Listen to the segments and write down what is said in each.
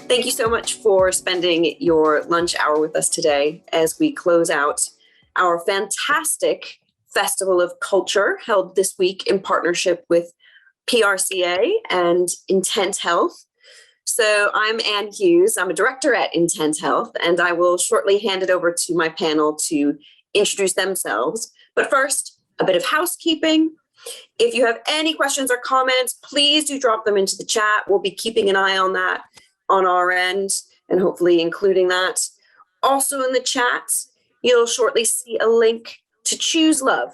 Thank you so much for spending your lunch hour with us today as we close out our fantastic Festival of Culture held this week in partnership with PRCA and Intent Health. So I'm Ann Hughes. I'm a director at Intent Health, and I will shortly hand it over to my panel to introduce themselves. But first, a bit of housekeeping. If you have any questions or comments, please do drop them into the chat. We'll be keeping an eye on that on our end and hopefully including that. Also in the chat, you'll shortly see a link to Choose Love,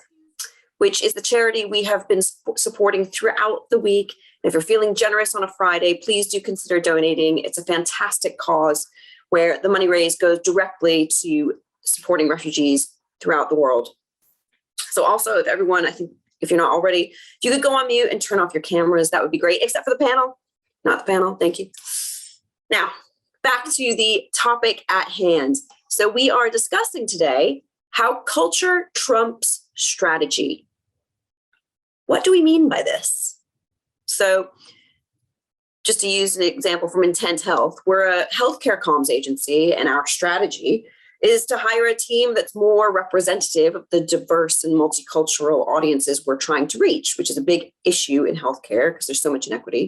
which is the charity we have been supporting throughout the week. If you're feeling generous on a Friday, please do consider donating. It's a fantastic cause where the money raised goes directly to supporting refugees throughout the world. So also, if everyone, I think if you're not already, if you could go on mute and turn off your cameras, that would be great, except for the panel. Not the panel, thank you. Now, back to the topic at hand. So we are discussing today how culture trumps strategy. What do we mean by this? So just to use an example from Intent Health, we're a healthcare comms agency, and our strategy is to hire a team that's more representative of the diverse and multicultural audiences we're trying to reach, which is a big issue in healthcare because there's so much inequity.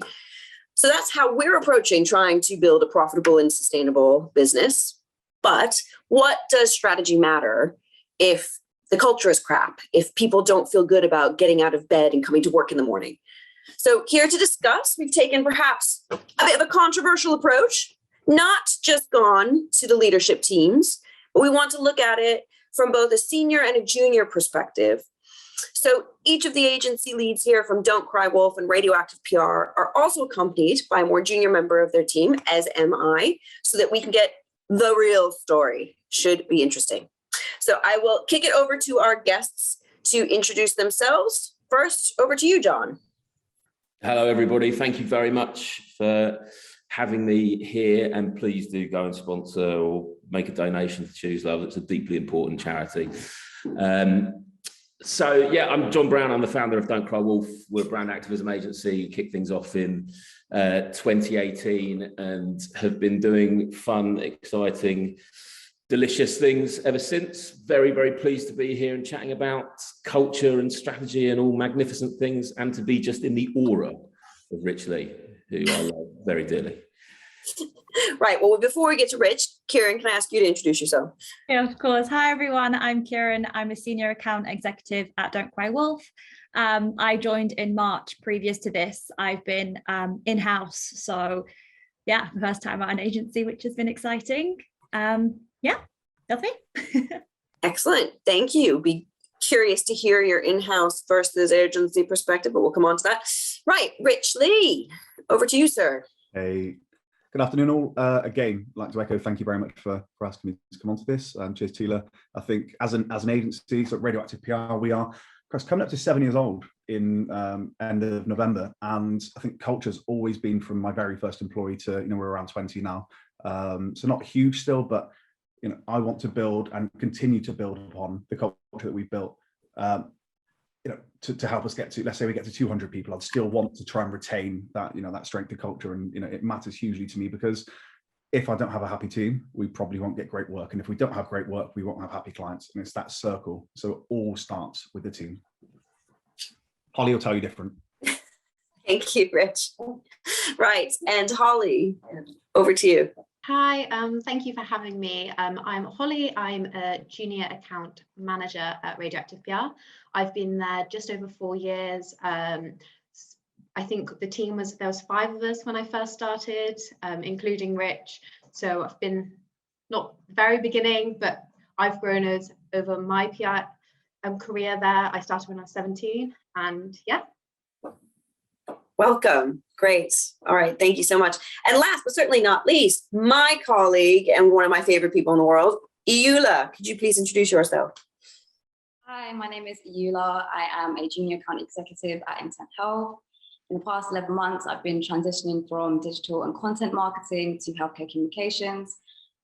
So that's how we're approaching trying to build a profitable and sustainable business. But what does strategy matter if the culture is crap, if people don't feel good about getting out of bed and coming to work in the morning? So here to discuss, we've taken perhaps a bit of a controversial approach, not just gone to the leadership teams, but we want to look at it from both a senior and a junior perspective. So each of the agency leads here from Don't Cry Wolf and Radioactive PR are also accompanied by a more junior member of their team, as am I, so that we can get the real story. Should be interesting. So I will kick it over to our guests to introduce themselves. First, over to you, John. Hello, everybody. Thank you very much for having me here, and please do go and sponsor or make a donation to Choose Love. It's a deeply important charity. So yeah, I'm John Brown. I'm the founder of Don't Cry Wolf. We're a brand activism agency, kicked things off in 2018 and have been doing fun, exciting, delicious things ever since. Very, very pleased to be here and chatting about culture and strategy and all magnificent things, and to be just in the aura of Rich Lee, who I love very dearly. Right. Well, before we get to Rich, Kieran, can I ask you to introduce yourself? Yeah, of course. Hi, everyone. I'm Kieran. I'm a senior account executive at Don't Cry Wolf. I joined in March. Previous to this, I've been in-house. So yeah, first time at an agency, which has been exciting. Yeah, that's me. Excellent. Thank you. Be curious to hear your in-house versus agency perspective, but we'll come on to that. Right. Rich Lee, over to you, sir. Hey. Good afternoon, all. Again, I'd like to echo thank you very much for asking me to come on to this. Cheers, Tila. I think as an agency, so Radioactive PR, we are coming up to 7 years old in end of November, and I think culture's always been, from my very first employee to we're around 20 now, so not huge still, but I want to build and continue to build upon the culture that we've built. To help us get to, let's say we get to 200 people, I'd still want to try and retain that, that strength of culture. And, it matters hugely to me, because if I don't have a happy team, we probably won't get great work. And if we don't have great work, we won't have happy clients. And it's that circle. So it all starts with the team. Holly will tell you different. Thank you, Rich. Right. And Holly, over to you. Hi, thank you for having me. I'm Holly. I'm a junior account manager at Radioactive PR. I've been there just over 4 years. I think the team there was 5 of us when I first started, including Rich. So I've been not very beginning, but I've grown over my PR career there. I started when I was 17, and yeah. Welcome. Great. All right. Thank you so much. And last but certainly not least, my colleague and one of my favorite people in the world, Iula. Could you please introduce yourself? Hi, my name is Iula. I am a junior account executive at Intent Health. In the past 11 months, I've been transitioning from digital and content marketing to healthcare communications.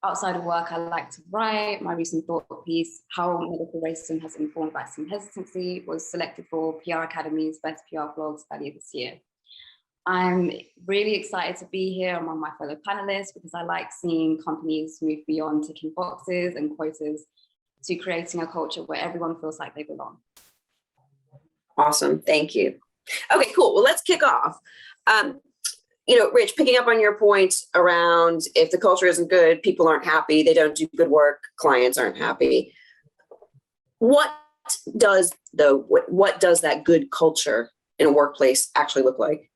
Outside of work, I like to write. My recent thought piece, How Medical Racism Has Informed Vaccine Hesitancy, was selected for PR Academy's Best PR Blogs earlier this year. I'm really excited to be here among my fellow panelists because I like seeing companies move beyond ticking boxes and quotas to creating a culture where everyone feels like they belong. Awesome, thank you. Okay, cool. Well, let's kick off. Rich, picking up on your point around if the culture isn't good, people aren't happy, they don't do good work, clients aren't happy. What does that good culture in a workplace actually look like?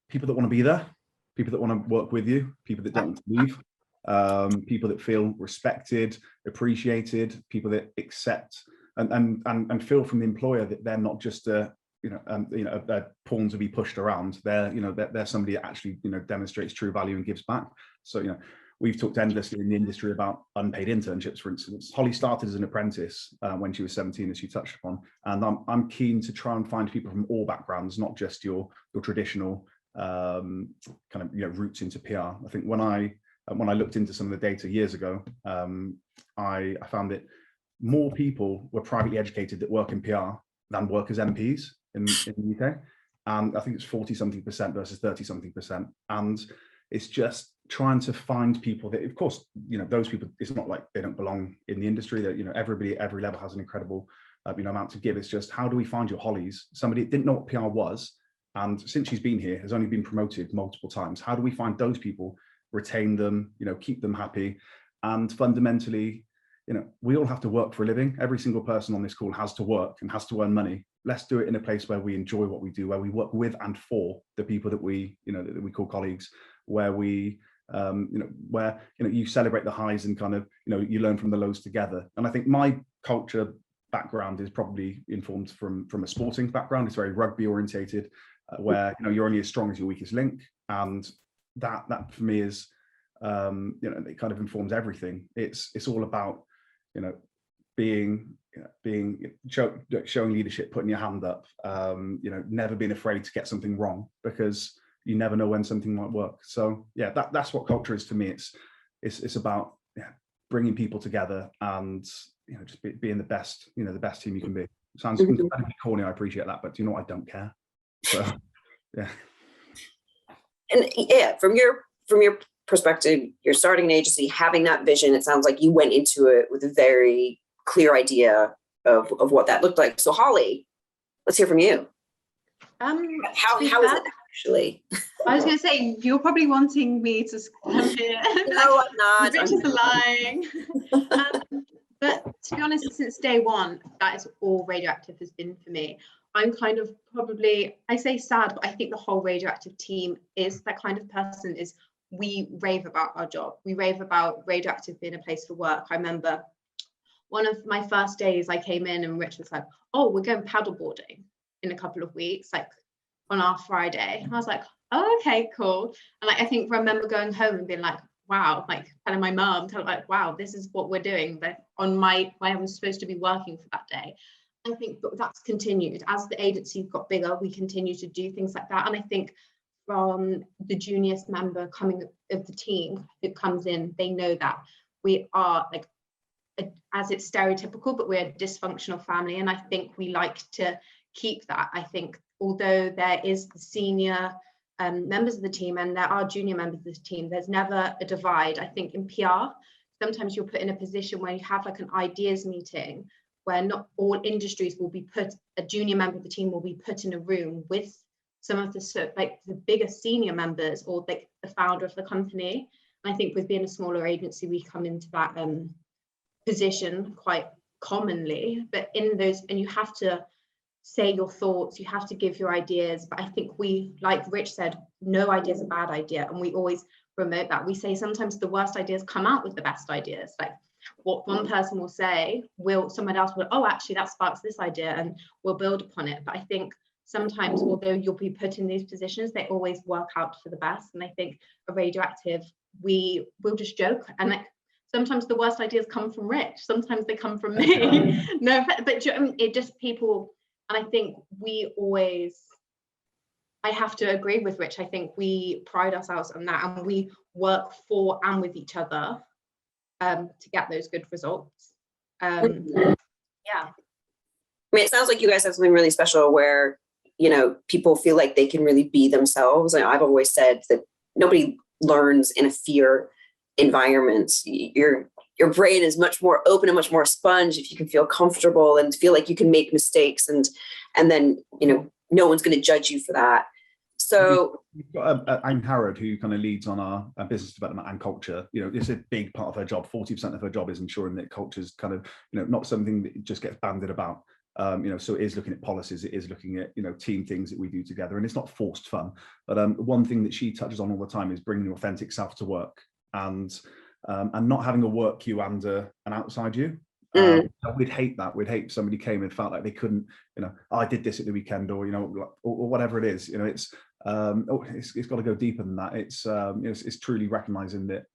People that want to be there, people that want to work with you, people that don't leave, people that feel respected, appreciated, people that accept and feel from the employer that they're not just a pawn to be pushed around. They're somebody that actually demonstrates true value and gives back. So we've talked endlessly in the industry about unpaid internships, for instance. Holly started as an apprentice when she was 17, as she touched upon, and I'm keen to try and find people from all backgrounds, not just your traditional roots into PR. I think when I looked into some of the data years ago, I found that more people were privately educated that work in PR than work as MPs in the UK. And I think it's 40-something% versus 30-something%. And it's just trying to find people that, of course, those people, it's not like they don't belong in the industry, that, everybody at every level has an incredible amount to give. It's just, how do we find your Hollies? Somebody that didn't know what PR was, and since she's been here, has only been promoted multiple times. How do we find those people, retain them, keep them happy? And fundamentally, we all have to work for a living. Every single person on this call has to work and has to earn money. Let's do it in a place where we enjoy what we do, where we work with and for the people that we call colleagues, where we, where you celebrate the highs and you learn from the lows together. And I think my culture background is probably informed from a sporting background. It's very rugby orientated, where you're only as strong as your weakest link, and that for me is it kind of informs everything. It's all about showing leadership, putting your hand up, never being afraid to get something wrong, because you never know when something might work. So yeah, that's what culture is to me. It's about bringing people together and just being the best team you can be. It sounds incredibly corny, I appreciate that, but I don't care. So yeah. And yeah, from your perspective, you're starting an agency, having that vision. It sounds like you went into it with a very clear idea of what that looked like. So Holly, let's hear from you. How is it actually? I was going to say, you're probably wanting me to come here. No, I'm not. Rich is lying. But to be honest, since day one, that is all Radioactive has been for me. I'm kind of I say sad, but I think the whole Radioactive team is that kind of person. Is we rave about our job. We rave about Radioactive being a place for work. I remember one of my first days I came in and Rich was like, oh, we're going paddleboarding in a couple of weeks, like on our Friday. And I was like, oh, okay, cool. And I think I remember going home and being like, wow, telling my mum, wow, this is what we're doing. But on where I was supposed to be working for that day. I think that's continued. As the agency got bigger, we continue to do things like that. And I think from the juniorest member coming of the team that comes in, they know that we are as it's stereotypical, but we're a dysfunctional family. And I think we like to keep that. I think although there is the senior members of the team and there are junior members of the team, there's never a divide. I think in PR, sometimes you're put in a position where you have an ideas meeting where not all industries will be a junior member of the team will be put in a room with some of the bigger senior members or the founder of the company. And I think with being a smaller agency, we come into that position quite commonly, but in those, and you have to say your thoughts, you have to give your ideas. But I think we, like Rich said, no idea is a bad idea. And we always promote that. We say sometimes the worst ideas come out with the best ideas. What one person will say, someone else will, oh, actually that sparks this idea and we'll build upon it. But I think sometimes, although you'll be put in these positions, they always work out for the best. And I think a Radioactive, we will just joke. And sometimes the worst ideas come from Rich. Sometimes they come from me. No, but it just people, and I think I have to agree with Rich. I think we pride ourselves on that and we work for and with each other to get those good results. Yeah. I mean, it sounds like you guys have something really special where, people feel like they can really be themselves. And I've always said that nobody learns in a fear environment. Your brain is much more open and much more sponge if you can feel comfortable and feel like you can make mistakes, and then no one's going to judge you for that. So we've got Anne Harrod, who kind of leads on our business development and culture. It's a big part of her job. 40% of her job is ensuring that culture is kind of not something that just gets banded about. So it is looking at policies, it is looking at team things that we do together, and it's not forced fun. But one thing that she touches on all the time is bringing your authentic self to work, and not having a work you and an outside you. We'd hate that. We'd hate somebody came and felt like they couldn't, I did this at the weekend, or or whatever it is. It's got to go deeper than that. It's truly recognizing that,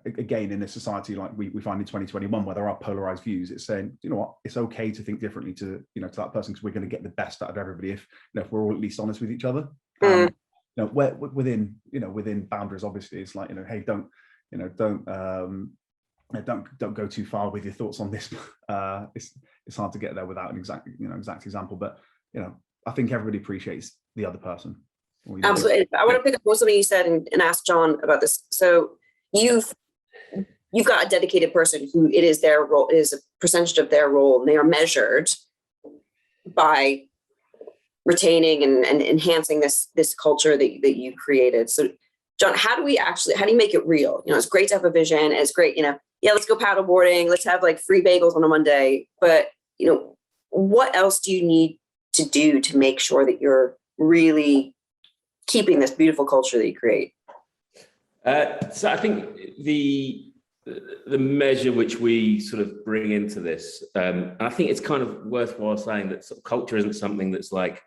again, in a society like we find in 2021, where there are polarized views, it's saying, what, it's okay to think differently to that person, because we're going to get the best out of everybody if we're all at least honest with each other. Within boundaries, obviously, it's like, hey, don't go too far with your thoughts on this. It's hard to get there without an exact example, but I think everybody appreciates the other person. Absolutely. I want to pick up on something you said and ask John about this. So you've got a dedicated person who it is their role, it is a percentage of their role, and they are measured by retaining and enhancing this culture that you created. So John, how do you make it real? It's great to have a vision. It's great, let's go paddleboarding. Let's have like free bagels on a Monday. But, what else do you need to do to make sure that you're really keeping this beautiful culture that you create? So I think the measure which we sort of bring into this, and I think it's kind of worthwhile saying that sort of culture isn't something that's like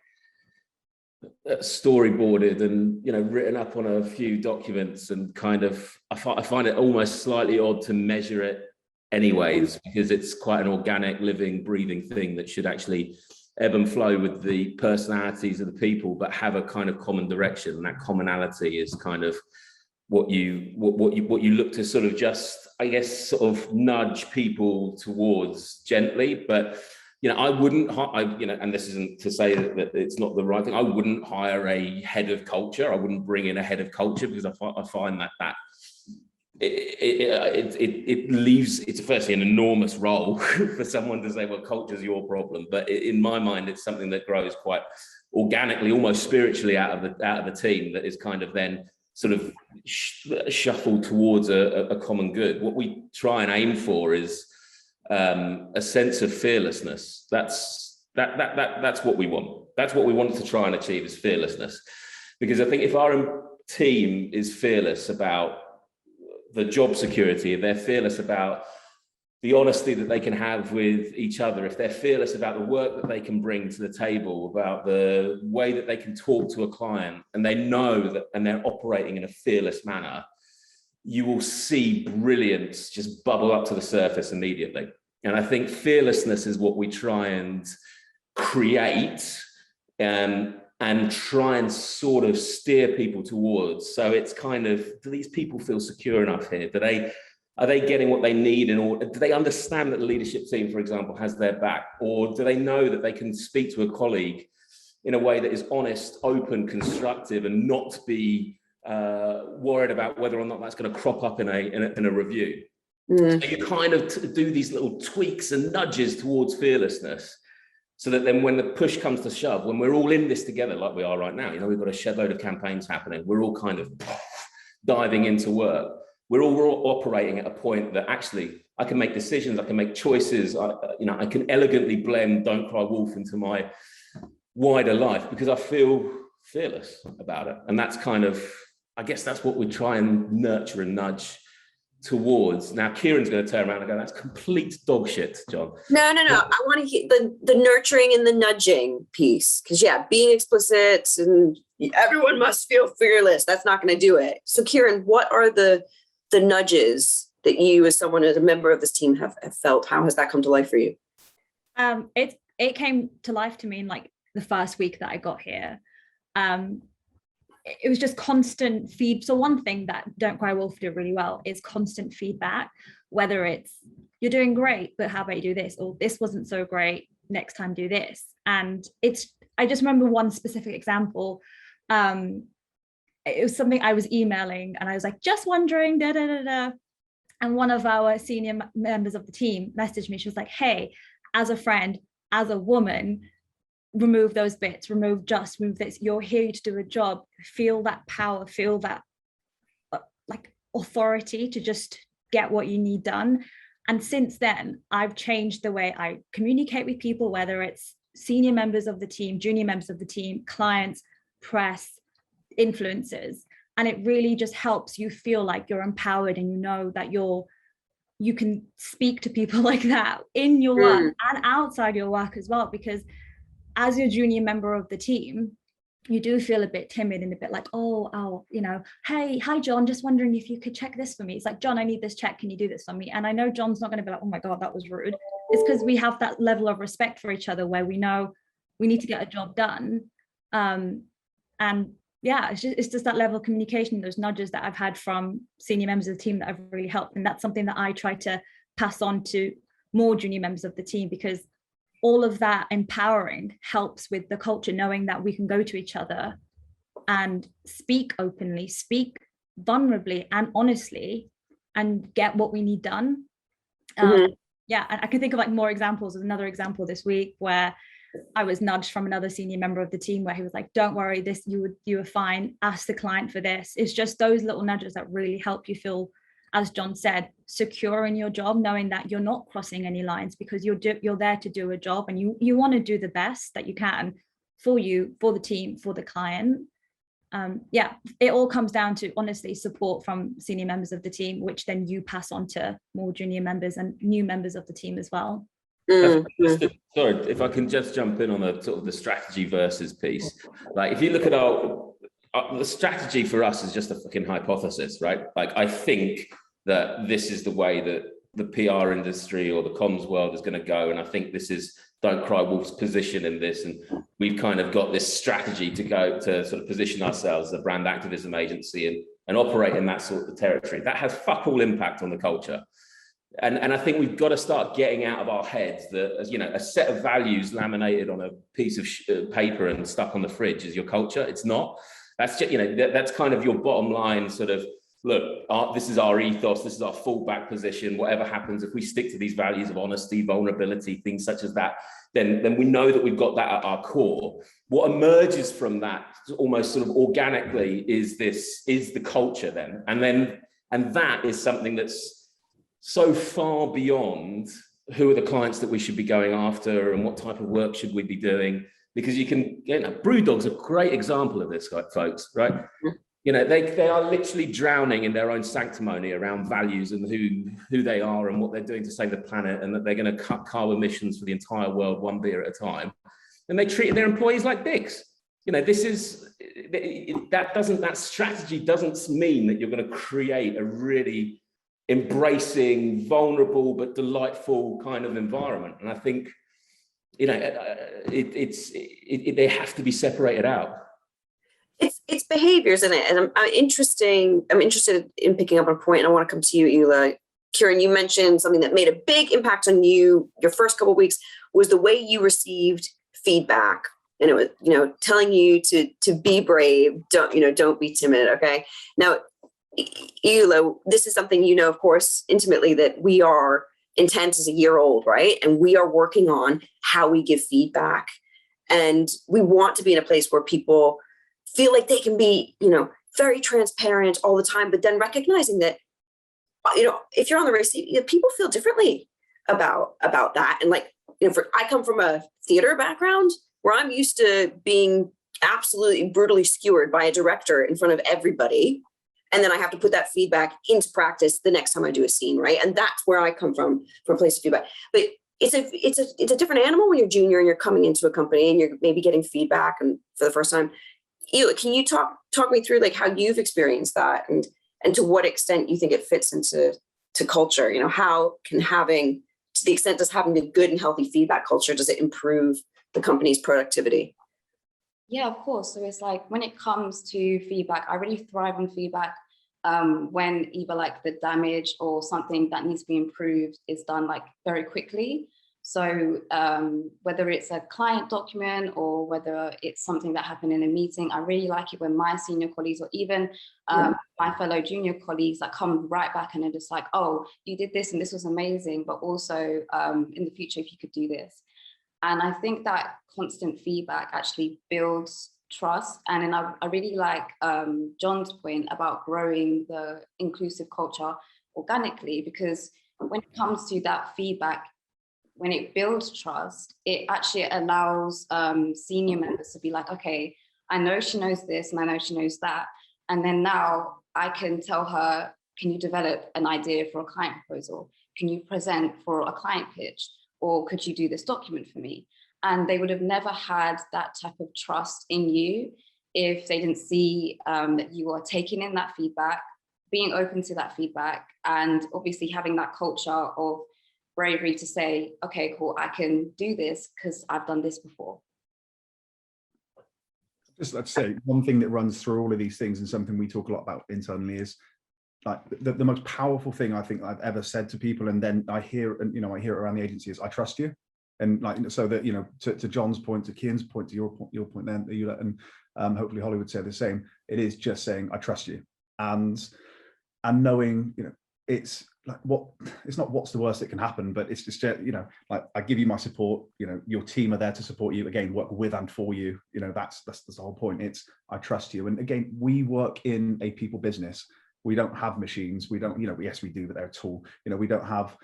storyboarded and written up on a few documents, and kind of I find it almost slightly odd to measure it anyways, because it's quite an organic, living, breathing thing that should actually ebb and flow with the personalities of the people, but have a kind of common direction. And that commonality is kind of what you look to sort of just, I guess, sort of nudge people towards gently. But I wouldn't, and this isn't to say that it's not the right thing. I wouldn't hire a head of culture. I wouldn't bring in a head of culture, because I find that it leaves, it's firstly an enormous role for someone to say, well, culture's your problem. But in my mind, it's something that grows quite organically, almost spiritually out of the team, that is kind of then sort of shuffled towards a common good. What we try and aim for is a sense of fearlessness. That's what we want. That's what we want to try and achieve, is fearlessness. Because I think if our team is fearless about the job security, if they're fearless about the honesty that they can have with each other, if they're fearless about the work that they can bring to the table, about the way that they can talk to a client, and they know that, and they're operating in a fearless manner, you will see brilliance just bubble up to the surface immediately. And I think fearlessness is what we try and create, and try and sort of steer people towards. So it's kind of, do these people feel secure enough here? Are they getting what they need in order? Do they understand that the leadership team, for example, has their back? Or do they know that they can speak to a colleague in a way that is honest, open, constructive, and not be worried about whether or not that's going to crop up in a review? So you kind of do these little tweaks and nudges towards fearlessness, so that then when the push comes to shove, when we're all in this together like we are right now, we've got a shed load of campaigns happening, we're all kind of diving into work, we're all operating at a point that actually I can make decisions, I can make choices, I can elegantly blend Don't Cry Wolf into my wider life, because I feel fearless about it. And that's kind of, I guess that's what we try and nurture and nudge towards. Now Kieran's going to turn around and go, that's complete dog shit, John. No. I want to hear the nurturing and the nudging piece, because being explicit and everyone must feel fearless, that's not going to do it. So Kieran, what are the nudges that you, as a member of this team, have felt? How has that come to life for you? It came to life to me in like the first week that I got here. It was just constant feed. So one thing that Don't Cry Wolf did really well is constant feedback, whether it's, you're doing great, but how about you do this? Or this wasn't so great, next time do this. And it's I just remember one specific example. It was something I was emailing and I was like, just wondering, da, da, da, da. And one of our senior members of the team messaged me. She was like, hey, as a friend, as a woman, remove those bits, remove this. You're here to do a job. Feel that power, feel that like authority to just get what you need done. And since then, I've changed the way I communicate with people, whether it's senior members of the team, junior members of the team, clients, press, influencers. And it really just helps you feel like you're empowered and you know that you can speak to people like that in your work and outside your work as well, because as your junior member of the team, you do feel a bit timid and a bit like, oh, you know, hey, hi, John, just wondering if you could check this for me. It's like, John, I need this check. Can you do this for me? And I know John's not going to be like, oh my God, that was rude. It's because we have that level of respect for each other where we know we need to get a job done. And yeah, it's just that level of communication, those nudges that I've had from senior members of the team that have really helped. And that's something that I try to pass on to more junior members of the team, because all of that empowering helps with the culture, knowing that we can go to each other and speak openly, speak vulnerably and honestly, and get what we need done. Yeah, and I can think of like more examples. There's another example this week where I was nudged from another senior member of the team where he was like, don't worry, this you were fine, ask the client for this. It's just those little nudges that really help you feel, as John said, secure in your job, knowing that you're not crossing any lines, because you're there to do a job and you want to do the best that you can for you, for the team, for the client. Yeah, it all comes down to honestly support from senior members of the team, which then you pass on to more junior members and new members of the team as well. Sorry, if I can just jump in on the sort of the strategy versus piece. Like, if you look at the strategy for us is just a fucking hypothesis, right? Like, I think that this is the way that the PR industry or the comms world is going to go, and I think this is Don't Cry Wolf's position in this, and we've kind of got this strategy to go to sort of position ourselves as a brand activism agency and operate in that sort of territory. That has fuck all impact on the culture. And I think we've got to start getting out of our heads that, you know, a set of values laminated on a piece of paper and stuck on the fridge is your culture. It's not. That's just, you know, that's kind of your bottom line sort of, look, this is our ethos, this is our fallback position. Whatever happens, if we stick to these values of honesty, vulnerability, things such as that, then we know that we've got that at our core. What emerges from that almost sort of organically is the culture then. And that is something that's so far beyond who are the clients that we should be going after and what type of work should we be doing, because you can, you know, Brewdog's a great example of this, folks, right? You know, they are literally drowning in their own sanctimony around values and who they are and what they're doing to save the planet, and that they're going to cut carbon emissions for the entire world one beer at a time. And they treat their employees like dicks. You know, that strategy doesn't mean that you're going to create a really embracing, vulnerable but delightful kind of environment. And I think, you know, they have to be separated out. It's behaviors in it, and I'm interested in picking up on a point, and I want to come to you, Eula. Kieran, you mentioned something that made a big impact on you. Your first couple of weeks was the way you received feedback, and it was, you know, telling you to be brave, don't be timid. Okay, now, Eula, this is something you know, of course, intimately, that we are Intent is a year old, right? And we are working on how we give feedback, and we want to be in a place where people feel like they can be, you know, very transparent all the time, but then recognizing that, you know, if you're on the receipt, you know, people feel differently about that. And like, you know, I come from a theater background where I'm used to being absolutely brutally skewered by a director in front of everybody. And then I have to put that feedback into practice the next time I do a scene, right? And that's where I come from a place of feedback. But it's a different animal when you're junior and you're coming into a company and you're maybe getting feedback and for the first time. Eula, can you talk me through like how you've experienced that and to what extent you think it fits into culture? You know, how can having, to the extent does having a good and healthy feedback culture, does it improve the company's productivity? Yeah, of course. So it's like when it comes to feedback, I really thrive on feedback when either like the damage or something that needs to be improved is done like very quickly. So whether it's a client document or whether it's something that happened in a meeting, I really like it when my senior colleagues or even my fellow junior colleagues that come right back and are just like, oh, you did this and this was amazing, but also in the future, if you could do this. And I think that constant feedback actually builds trust. And then I really like John's point about growing the inclusive culture organically, because when it comes to that feedback, when it builds trust, it actually allows senior members to be like, okay, I know she knows this and I know she knows that. And then now I can tell her, can you develop an idea for a client proposal? Can you present for a client pitch? Or could you do this document for me? And they would have never had that type of trust in you if they didn't see that you are taking in that feedback, being open to that feedback, and obviously having that culture of bravery to say, okay, cool, I can do this because I've done this before. Just let's say one thing that runs through all of these things, and something we talk a lot about internally, is like the most powerful thing I think I've ever said to people, and then I hear it around the agency, is I trust you. And like, so that, to John's point, to Kian's point, to your point then, and hopefully Holly would say the same. It is just saying, I trust you. And knowing, it's like, it's not what's the worst that can happen, but it's just, like, I give you my support, your team are there to support you, again, work with and for you, that's the whole point. It's, I trust you. And again, we work in a people business. We don't have machines. We don't, yes, we do, but they're a tool. We don't have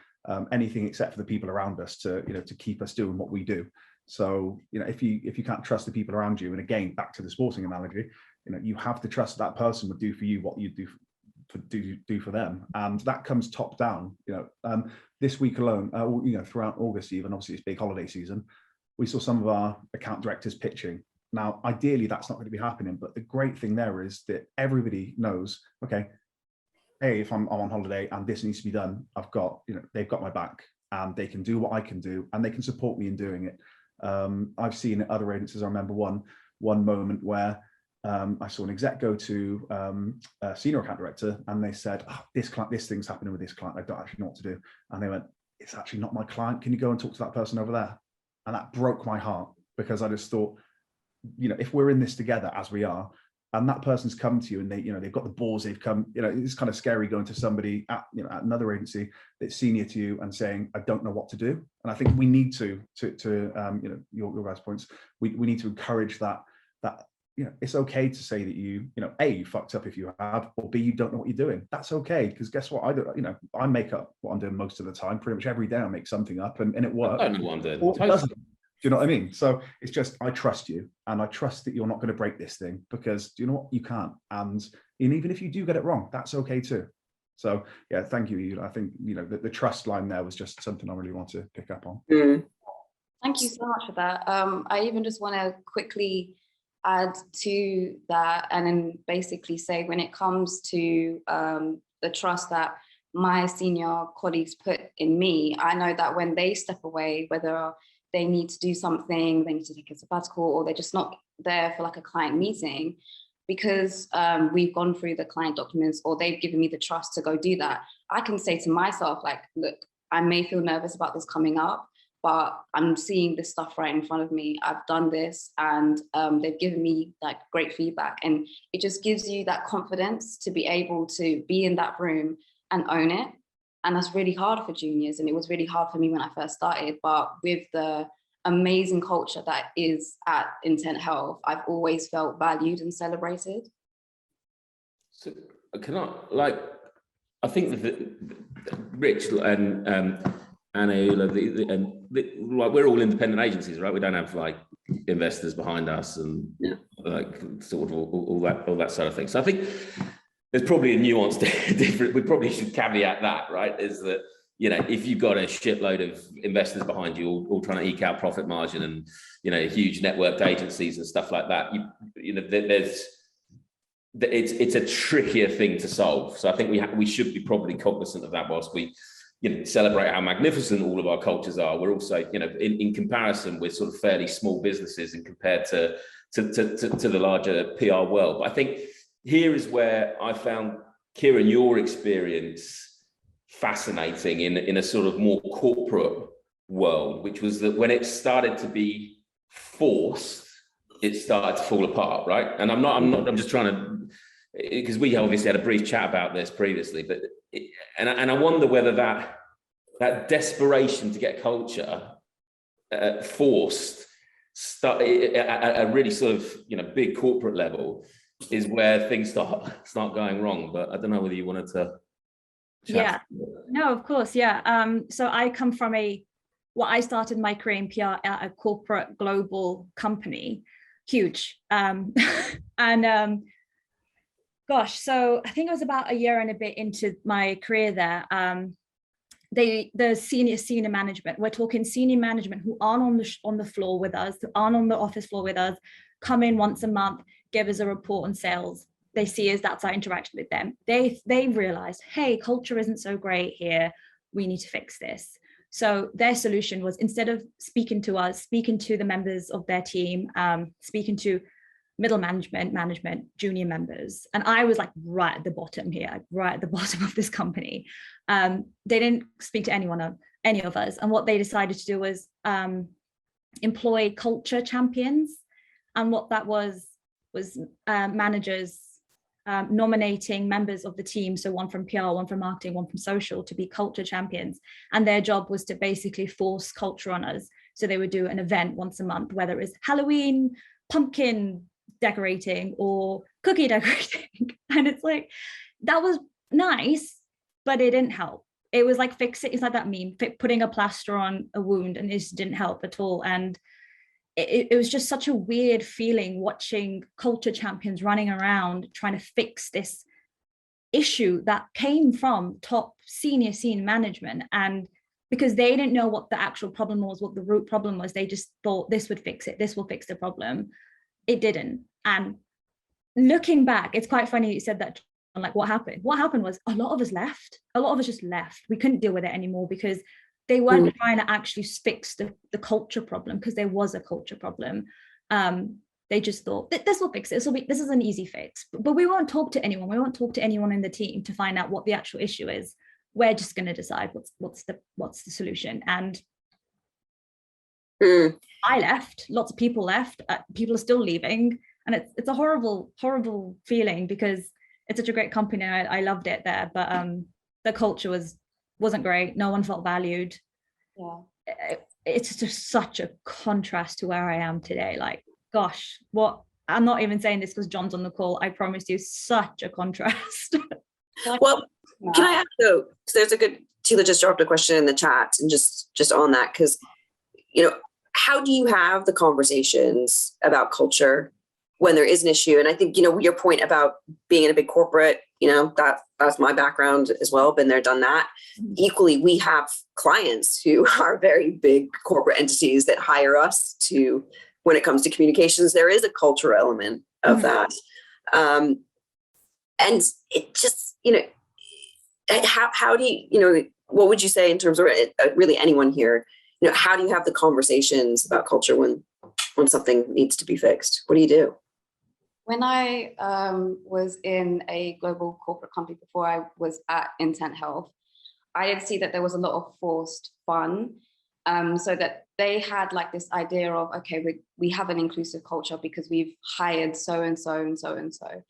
anything except for the people around us to keep us doing what we do. So, if you can't trust the people around you, and again, back to the sporting analogy, you have to trust that person would do for you what you do for them, and that comes top down. This week alone, throughout August, even, obviously it's big holiday season, we saw some of our account directors pitching. Now, ideally, that's not going to be happening, but the great thing there is that everybody knows, okay, hey, if I'm on holiday and this needs to be done, I've got, they've got my back, and they can do what I can do, and they can support me in doing it. I've seen at other agencies, I remember one moment where I saw an exec go to a senior account director, and they said, oh, this thing's happening with this client, I don't actually know what to do. And they went, it's actually not my client, can you go and talk to that person over there? And that broke my heart, because I just thought, if we're in this together, as we are, and that person's come to you and they've got the balls, they've come, it's kind of scary going to somebody at another agency that's senior to you and saying, I don't know what to do. And I think we need to your guys' points, we need to encourage that it's okay to say that you A, you fucked up if you have, or B, you don't know what you're doing. That's okay, because guess what? I make up what I'm doing most of the time. Pretty much every day I make something up, and it works. I don't know what I'm doing. Or it doesn't. Do you know what I mean? So it's just, I trust you, and I trust that you're not going to break this thing, because do you know what? You can't. And even if you do get it wrong, that's okay too. So yeah, thank you. I think, the trust line there was just something I really want to pick up on. Thank you so much for that. I even just want to quickly add to that, and then basically say, when it comes to the trust that my senior colleagues put in me, I know that when they step away, whether they need to do something, they need to take a sabbatical, or they're just not there for like a client meeting, because we've gone through the client documents, or they've given me the trust to go do that, I can say to myself, like, look, I may feel nervous about this coming up, but I'm seeing this stuff right in front of me. I've done this, and they've given me like great feedback. And it just gives you that confidence to be able to be in that room and own it. And that's really hard for juniors. And it was really hard for me when I first started, but with the amazing culture that is at Intent Health, I've always felt valued and celebrated. So I think that Rich and Anna, we're all independent agencies, right? We don't have like investors behind us and like sort of all that sort of thing. So I think there's probably a nuanced difference. We probably should caveat that, right? Is that, if you've got a shitload of investors behind you, all trying to eke out profit margin, and, huge networked agencies and stuff like that, it's a trickier thing to solve. So I think we should be probably cognizant of that whilst we, celebrate how magnificent all of our cultures are. We're also, in comparison, we're sort of fairly small businesses and compared to the larger PR world. But I think here is where I found, Kieran, your experience fascinating in a sort of more corporate world, which was that when it started to be forced, it started to fall apart, right? And I'm just trying to, because we obviously had a brief chat about this previously, but I wonder whether that desperation to get culture forced at a really sort of, you know, big corporate level is where things start going wrong. But I don't know whether you wanted to chat. Yeah, no, of course, yeah. So I come from I started my career in PR at a corporate global company, huge. Gosh, so I think I was about a year and a bit into my career there. The senior management, we're talking senior management who aren't on the floor with us, who aren't on the office floor with us, come in once a month, give us a report on sales. They see us, that's our interaction with them. They realized, hey, culture isn't so great here. We need to fix this. So their solution was, instead of speaking to us, speaking to the members of their team, speaking to middle management, junior members. And I was like right at the bottom here, like right at the bottom of this company. They didn't speak to any of us. And what they decided to do was employ culture champions. And what that was managers nominating members of the team, so one from PR, one from marketing, one from social, to be culture champions. And their job was to basically force culture on us. So they would do an event once a month, whether it was Halloween, pumpkin decorating, or cookie decorating. And it's like, that was nice, but it didn't help. It was like it's like that meme, putting a plaster on a wound, and it just didn't help at all. And it was just such a weird feeling watching culture champions running around trying to fix this issue that came from top senior management. And because they didn't know what the actual problem was, what the root problem was, they just thought this would fix it, this will fix the problem. It didn't. And looking back, it's quite funny you said that, like, what happened was a lot of us just left. We couldn't deal with it anymore because they weren't trying to actually fix the culture problem, because there was a culture problem. They just thought, this will fix it. This is an easy fix. But we won't talk to anyone. We won't talk to anyone in the team to find out what the actual issue is. We're just going to decide what's the solution. And I left. Lots of people left. People are still leaving, and it's a horrible feeling, because it's such a great company. I loved it there, but the culture wasn't great. No one felt valued. Yeah, it's just such a contrast to where I am today. Like, gosh, I'm not even saying this because John's on the call. I promise you, such a contrast. Well, can I ask though? So there's a good, Tila just dropped a question in the chat, and just on that, because, you know, how do you have the conversations about culture when there is an issue? And I think, you know, your point about being in a big corporate, you know, that's my background as well. Been there, done that. Equally, we have clients who are very big corporate entities that hire us to, when it comes to communications, there is a cultural element of that. And it just, you know, how do you, you know, what would you say in terms of really anyone here, you know, how do you have the conversations about culture when something needs to be fixed? What do you do? When I was in a global corporate company before I was at Intent Health, I did see that there was a lot of forced fun. So that they had like this idea of, okay, we have an inclusive culture because we've hired so and so and so and so.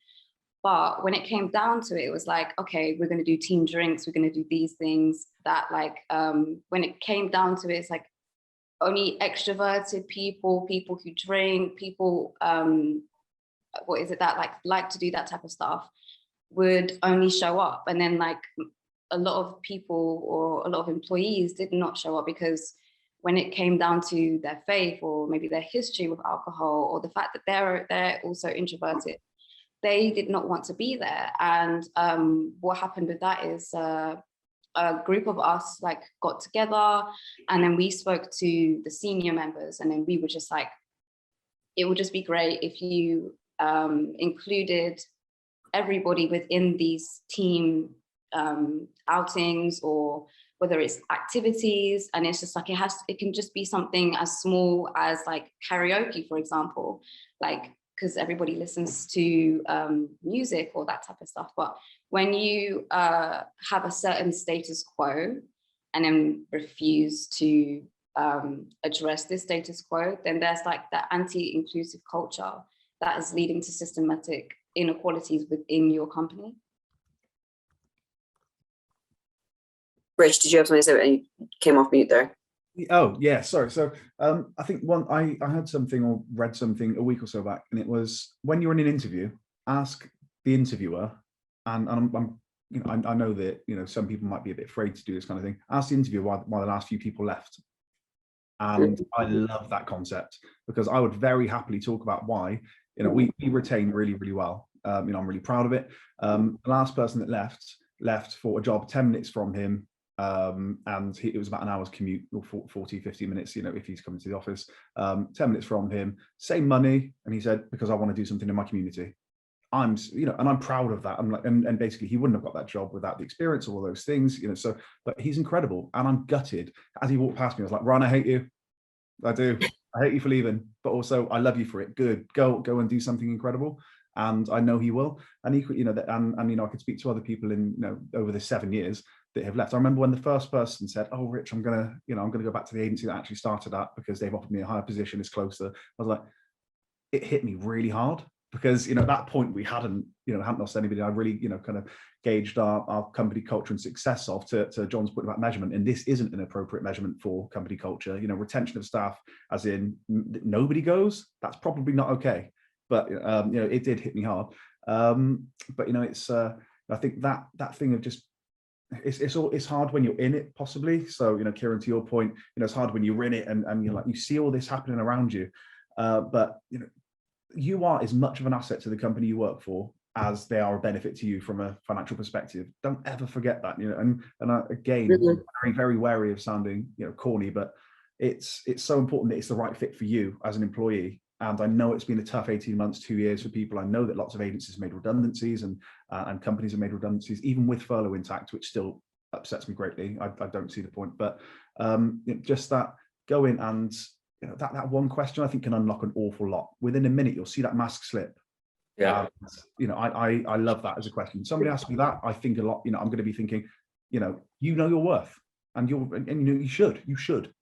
But when it came down to it, it was like, okay, we're going to do team drinks, we're going to do these things that, like, when it came down to it, it's like only extroverted people who drink, people, what is it, that like to do that type of stuff, would only show up. And then like a lot of people or a lot of employees did not show up because when it came down to their faith or maybe their history with alcohol or the fact that they're also introverted, they did not want to be there. And what happened with that is a group of us like got together, and then we spoke to the senior members, and then we were just like, it would just be great if you included everybody within these team outings, or whether it's activities. And it's just like, it can just be something as small as like karaoke, for example, like, because everybody listens to music or that type of stuff. But when you have a certain status quo and then refuse to address this status quo, then there's like that anti-inclusive culture that is leading to systematic inequalities within your company. Rich, did you have something to say? You came off mute there. Oh yeah, sorry. So I think I heard something or read something a week or so back, and it was when you're in an interview, ask the interviewer, and I'm you know, I know that, you know, some people might be a bit afraid to do this kind of thing. Ask the interviewer why the last few people left. And I love that concept, because I would very happily talk about why, you know, we retain really, really well. You know, I'm really proud of it. The last person that left for a job 10 minutes from him, and it was about an hour's commute, or 40, 50 minutes, you know, if he's coming to the office, 10 minutes from him, same money. And he said, because I want to do something in my community. You know, and I'm proud of that. I'm like, and basically he wouldn't have got that job without the experience of all those things, you know, so, but he's incredible. And I'm gutted. As he walked past me, I was like, Ron, I hate you. I do. I hate you for leaving, but also I love you for it. Good. Go and do something incredible. And I know he will. And he could, you know, and you know, I could speak to other people in, you know, over the 7 years that have left. I remember when the first person said, oh, Rich, I'm gonna go back to the agency that I actually started at because they've offered me a higher position, it's closer. I was like, it hit me really hard, because, you know, at that point we hadn't lost anybody. I really, you know, kind of gauged our company culture and success of to John's point about measurement. And this isn't an appropriate measurement for company culture. You know, retention of staff, as in nobody goes, that's probably not okay. But, you know, it did hit me hard. But, you know, it's, I think that thing of just, it's hard when you're in it, possibly. So, you know, Kieran, to your point, you know, it's hard when you're in it and you're like, you see all this happening around you. But, you know, you are as much of an asset to the company you work for as they are a benefit to you from a financial perspective. Don't ever forget that, you know, and again, very, very wary of sounding, you know, corny, but it's so important that it's the right fit for you as an employee. And I know it's been a tough 18 months, 2 years for people. I know that lots of agencies made redundancies and companies have made redundancies, even with furlough intact, which still upsets me greatly. I don't see the point, but you know, just that go in and, you know, that one question I think can unlock an awful lot. Within a minute, you'll see that mask slip. Yeah. You know, I love that as a question. Somebody asks me that, I think a lot, you know, I'm going to be thinking, you know your worth, and you know, you should.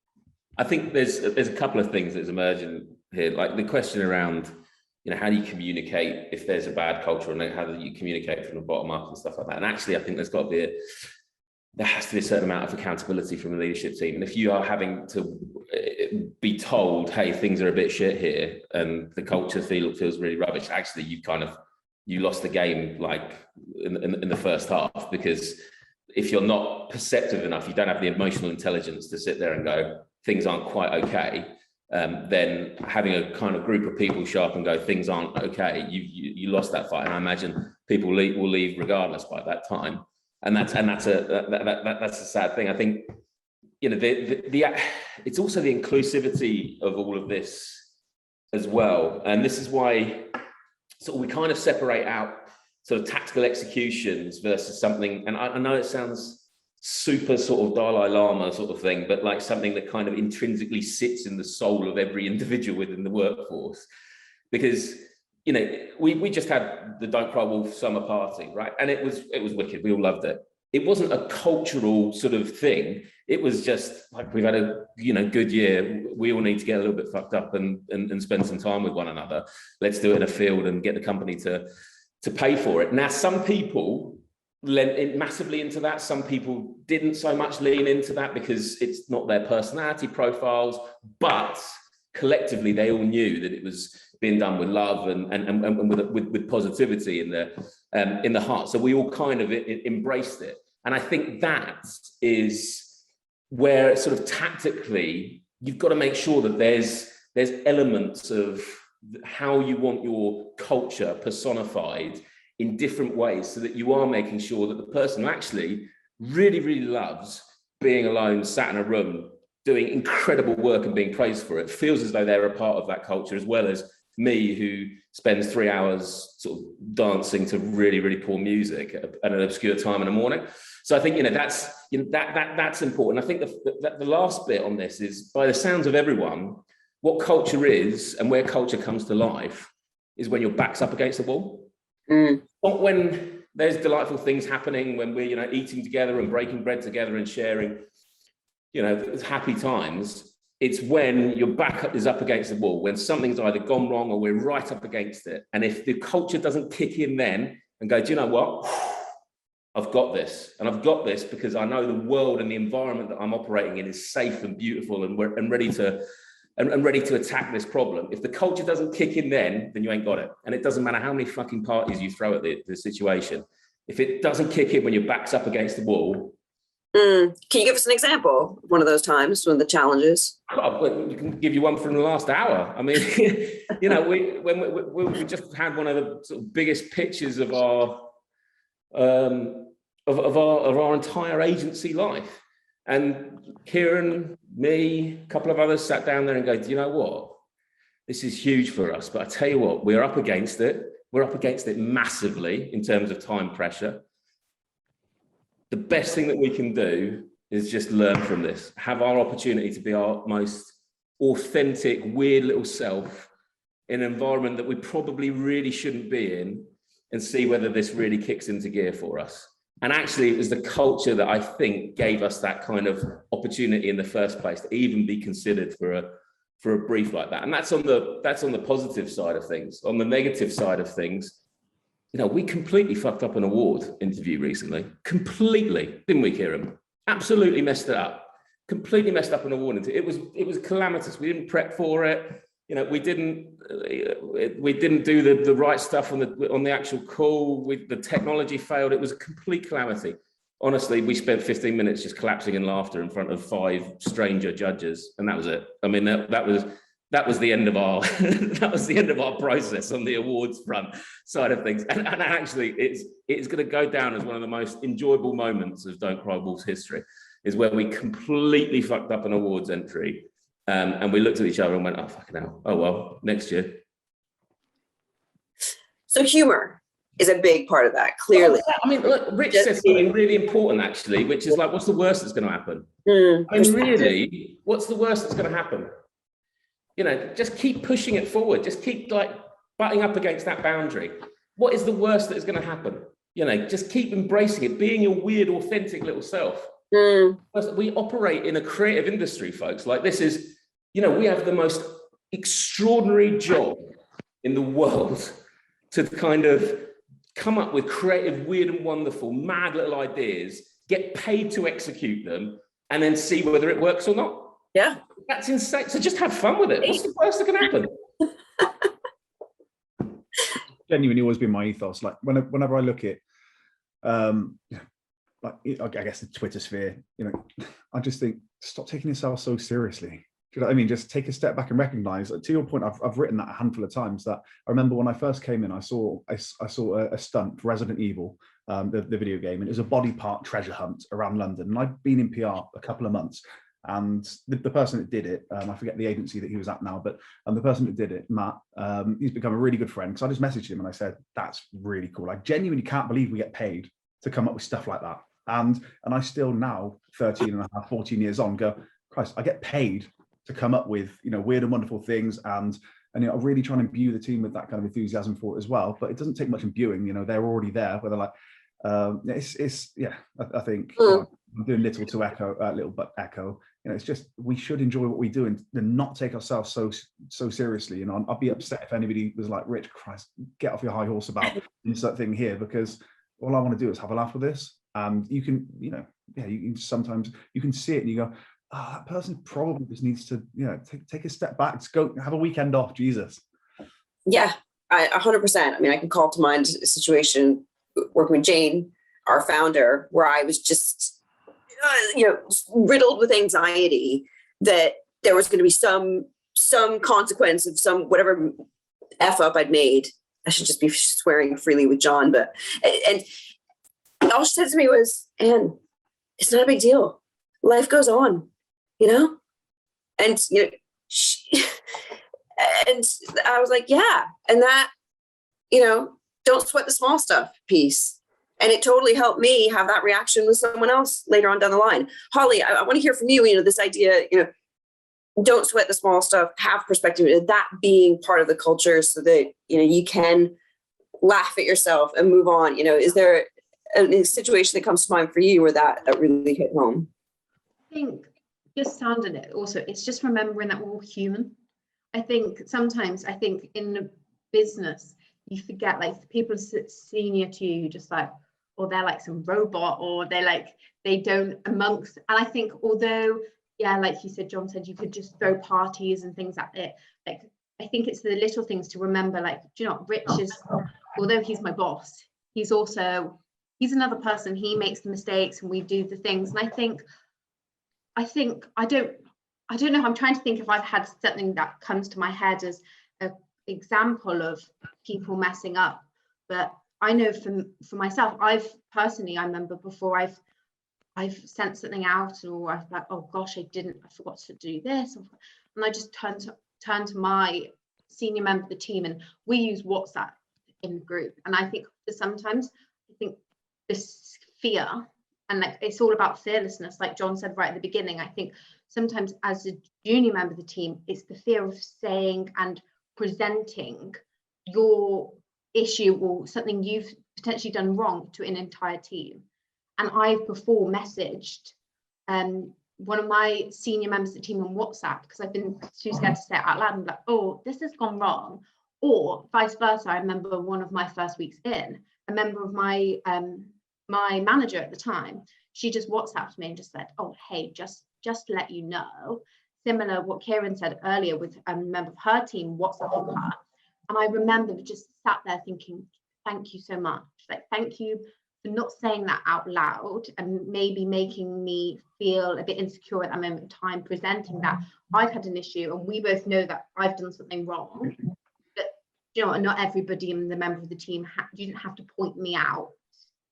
I think there's a couple of things that's emerging here, like the question around, you know, how do you communicate if there's a bad culture, and how do you communicate from the bottom up and stuff like that. And actually, I think there has to be a certain amount of accountability from the leadership team. And if you are having to be told, hey, things are a bit shit here, and the culture feels really rubbish, actually you lost the game, like in the first half, because if you're not perceptive enough, you don't have the emotional intelligence to sit there and go, things aren't quite okay, then having a kind of group of people show up and go, things aren't okay, you lost that fight. And I imagine people will leave regardless by that time. And that's a sad thing. I think, you know, it's also the inclusivity of all of this as well. And this is why we kind of separate out sort of tactical executions versus something. And I know it sounds super sort of Dalai Lama sort of thing, but like something that kind of intrinsically sits in the soul of every individual within the workforce. Because, you know, we just had the Don't Cry Wolf summer party, right? And it was wicked. We all loved it. It wasn't a cultural sort of thing. It was just like, we've had a, you know, good year. We all need to get a little bit fucked up and spend some time with one another. Let's do it in a field and get the company to pay for it. Now, some people lent in massively into that. Some people didn't so much lean into that because it's not their personality profiles, but collectively they all knew that it was being done with love and with positivity in the heart. So we all kind of embraced it. And I think that is where sort of tactically you've got to make sure that there's elements of how you want your culture personified in different ways, so that you are making sure that the person who actually really, really loves being alone, sat in a room, doing incredible work and being praised for it, feels as though they're a part of that culture, as well as me, who spends 3 hours sort of dancing to really, really poor music at an obscure time in the morning. So I think, you know, that's important. I think the last bit on this is, by the sounds of everyone, what culture is and where culture comes to life is when your back's up against the wall. Not when there's delightful things happening, when we're, you know, eating together and breaking bread together and sharing, you know, happy times. It's when your back is up against the wall, when something's either gone wrong or we're right up against it. And if the culture doesn't kick in then and go, do you know what? I've got this. And I've got this because I know the world and the environment that I'm operating in is safe and beautiful and ready to attack this problem. If the culture doesn't kick in then you ain't got it. And it doesn't matter how many fucking parties you throw at the situation. If it doesn't kick in when your back's up against the wall. Can you give us an example? One of those times, one of the challenges. Oh, we can give you one from the last hour. I mean, you know, we just had one of the sort of biggest pitches of our our entire agency life, and Kieran, me, a couple of others sat down there and go, do you know what? This is huge for us. But I tell you what, we're up against it. We're up against it massively in terms of time pressure. The best thing that we can do is just learn from this, have our opportunity to be our most authentic, weird little self in an environment that we probably really shouldn't be in, and see whether this really kicks into gear for us. And actually, it was the culture that I think gave us that kind of opportunity in the first place to even be considered for a brief like that. And that's on the positive side of things. On the negative side of things, you know, we completely fucked up an award interview recently. Completely, didn't we, Kieran? Absolutely messed it up. Completely messed up an award interview. It was calamitous. We didn't prep for it. You know, we didn't do the right stuff on the actual call. The technology failed. It was a complete calamity. Honestly, we spent 15 minutes just collapsing in laughter in front of 5 stranger judges, and that was it. I mean, that was the end of our that was the end of our process on the awards front side of things. And actually, it's going to go down as one of the most enjoyable moments of Don't Cry Wolf's history, is where we completely fucked up an awards entry. And we looked at each other and went, oh, fucking hell. Oh, well, next year. So humor is a big part of that, clearly. I mean, look, Rich said something really important, actually, which is like, what's the worst that's going to happen? I mean, really, what's the worst that's going to happen? You know, just keep pushing it forward. Just keep like butting up against that boundary. What is the worst that is going to happen? You know, just keep embracing it, being your weird, authentic little self. We operate in a creative industry, folks. Like, this is, you know, we have the most extraordinary job in the world to kind of come up with creative, weird and wonderful, mad little ideas, get paid to execute them, and then see whether it works or not. Yeah. That's insane. So just have fun with it. What's the worst that can happen? Genuinely always been my ethos. Like, whenever I look at, like, I guess the Twitter sphere, you know, I just think, stop taking yourself so seriously. Do you know what I mean? Just take a step back and recognize. To your point, I've written that a handful of times. That I remember when I first came in, I saw a stunt for Resident Evil, the video game, and it was a body part treasure hunt around London. And I'd been in PR a couple of months, and the person that did it, I forget the agency that he was at now, but the person that did it, Matt, he's become a really good friend. So I just messaged him and I said, that's really cool. I genuinely can't believe we get paid to come up with stuff like that. And I still now, 13 and a half, 14 years on, go, Christ, I get paid to come up with, you know, weird and wonderful things, and you know, really trying to imbue the team with that kind of enthusiasm for it as well. But it doesn't take much imbuing, you know, they're already there, where they're like, I think you know, I'm doing little but echo, you know, it's just, we should enjoy what we do and not take ourselves so seriously. You know, I'd be upset if anybody was like, Rich, Christ, get off your high horse about insert thing here, because all I want to do is have a laugh with this. And you can, you know, yeah, you can sometimes, you can see it and you go, oh, that person probably just needs to, you know, take a step back, just go have a weekend off, Jesus. Yeah, 100%. I mean, I can call to mind a situation working with Jane, our founder, where I was just, you know, riddled with anxiety that there was going to be some consequence of some whatever F up I'd made. I should just be swearing freely with John, but and all she said to me was, Anne, it's not a big deal. Life goes on, you know? And, you know, and I was like, yeah. And that, you know, don't sweat the small stuff piece. And it totally helped me have that reaction with someone else later on down the line. Holly, I want to hear from you, you know, this idea, you know, don't sweat the small stuff, have perspective, that being part of the culture so that, you know, you can laugh at yourself and move on. You know, is there a situation that comes to mind for you where that really hit home? I think just sounding it also, it's just remembering that we're all human. I think sometimes, in business, you forget, like, people senior to you, just like, or they're like some robot, or they're like, they don't amongst. And I think, although, yeah, like you said, John said, you could just throw parties and things at it. Like, I think it's the little things to remember. Like, do you know, Rich is, although he's my boss, he's another person. He makes the mistakes and we do the things. And I think I don't know. I'm trying to think if I've had something that comes to my head as an example of people messing up. But I know for myself, I remember before I've sent something out, or I've like, oh gosh, I forgot to do this, and I just turned to my senior member of the team, and we use WhatsApp in the group. And I think sometimes this fear, and like, it's all about fearlessness, like John said right at the beginning. I think sometimes as a junior member of the team, it's the fear of saying and presenting your issue or something you've potentially done wrong to an entire team. And I've before messaged one of my senior members of the team on WhatsApp, because I've been too scared to say it out loud, and be like, oh, this has gone wrong. Or vice versa. I remember one of my first weeks in, a member of my my manager at the time, she just WhatsApped me and just said, oh, hey, just to let you know, similar what Kieran said earlier with a member of her team WhatsApping her. And I remember just sat there thinking, thank you so much. Like, thank you for not saying that out loud and maybe making me feel a bit insecure at that moment in time, presenting that I've had an issue and we both know that I've done something wrong. But, you know, not everybody in the member of the team, you didn't have to point me out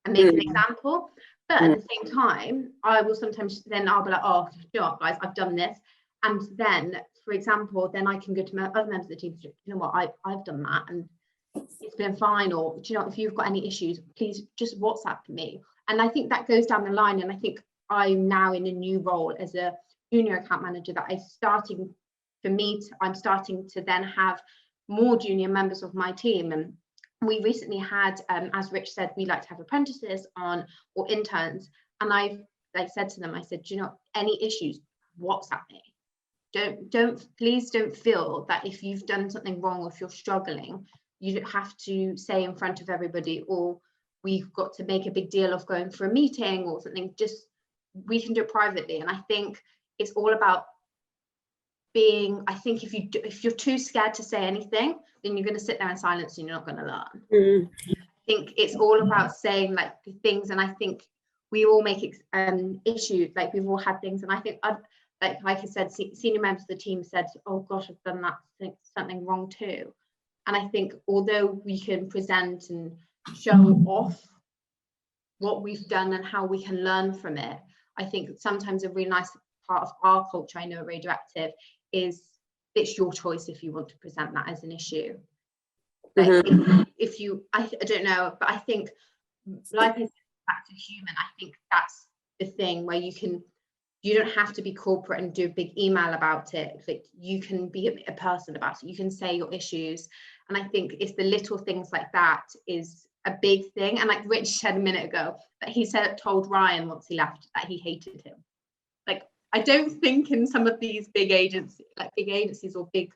and make an example. But at the same time, I will sometimes, then I'll be like, oh, you know what, guys, I've done this. And then, for example, then I can go to my other members of the team, you know what, I've done that and it's been fine. Or, do you know, if you've got any issues, please just WhatsApp me. And I think that goes down the line. And I think I'm now in a new role as a junior account manager that I'm starting to then have more junior members of my team. And we recently had, as Rich said, we like to have apprentices on or interns. And I said to them, I said, do you know, any issues, WhatsApp me. Please don't feel that if you've done something wrong or if you're struggling, you don't have to say in front of everybody, or we've got to make a big deal of going for a meeting or something. Just, we can do it privately. And I think it's all about being, I think if you're too scared to say anything, then you're going to sit there in silence and you're not going to learn. I think it's all about saying like things. And I think we all make issues, like we've all had things. And I think like I said, senior members of the team said, oh gosh, I've done something wrong too. And I think although we can present and show off what we've done and how we can learn from it, I think sometimes a really nice part of our culture, I know at Radioactive, is it's your choice if you want to present that as an issue. Like if you, I don't know, but I think, like I said, back to human, I think that's the thing where you don't have to be corporate and do a big email about it. Like, you can be a person about it. You can say your issues. And I think it's the little things like that is a big thing. And like Rich said a minute ago, that he told Ryan once he left that he hated him. Like, I don't think in some of these big agencies or big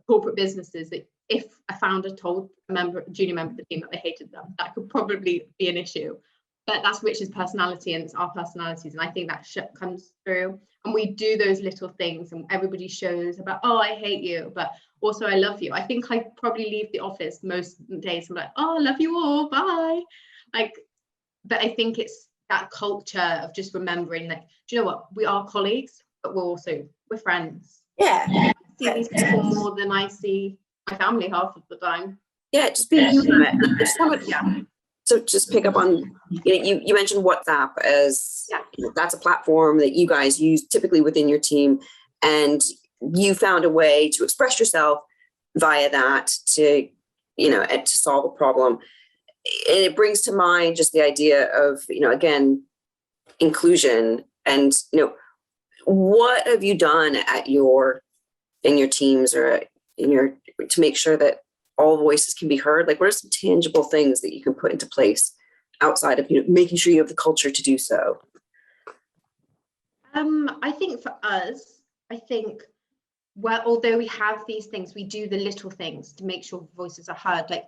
corporate businesses, that if a founder told a junior member of the team that they hated them, that could probably be an issue. But that's Rich's personality and it's our personalities. And I think that comes through. And we do those little things and everybody shows about, oh, I hate you, but also I love you. I think I probably leave the office most days. I'm like, oh, I love you all, bye. Like, but I think it's that culture of just remembering, like, do you know what? We are colleagues, but we're friends. Yeah. I see these people more than I see my family half of the time. Yeah, just being human. So just pick up on, you mentioned WhatsApp as that's a platform that you guys use typically within your team, and you found a way to express yourself via that to solve a problem. And it brings to mind just the idea of, again, inclusion and, what have you done in your teams or to make sure that all voices can be heard? Like, what are some tangible things that you can put into place outside of making sure you have the culture to do so? I think for us, although we have these things, we do the little things to make sure voices are heard. Like,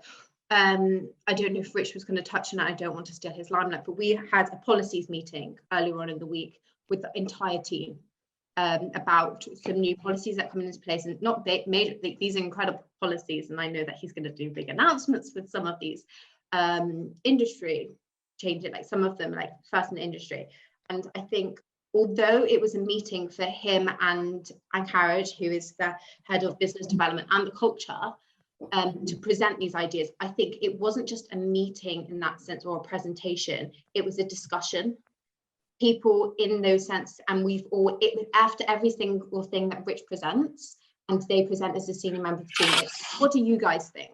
I don't know if Rich was going to touch on it. I don't want to steal his limelight, but we had a policies meeting earlier on in the week with the entire team about some new policies that come into place, and not these are incredible policies. And I know that he's going to do big announcements with some of these industry changes, like some of them, like first in the industry. And I think, although it was a meeting for him and Carriage, who is the head of business development and the culture, to present these ideas, I think it wasn't just a meeting in that sense or a presentation, it was a discussion. People in those sense, and after every single thing that Rich presents, and they present as a senior member of the team, like, what do you guys think?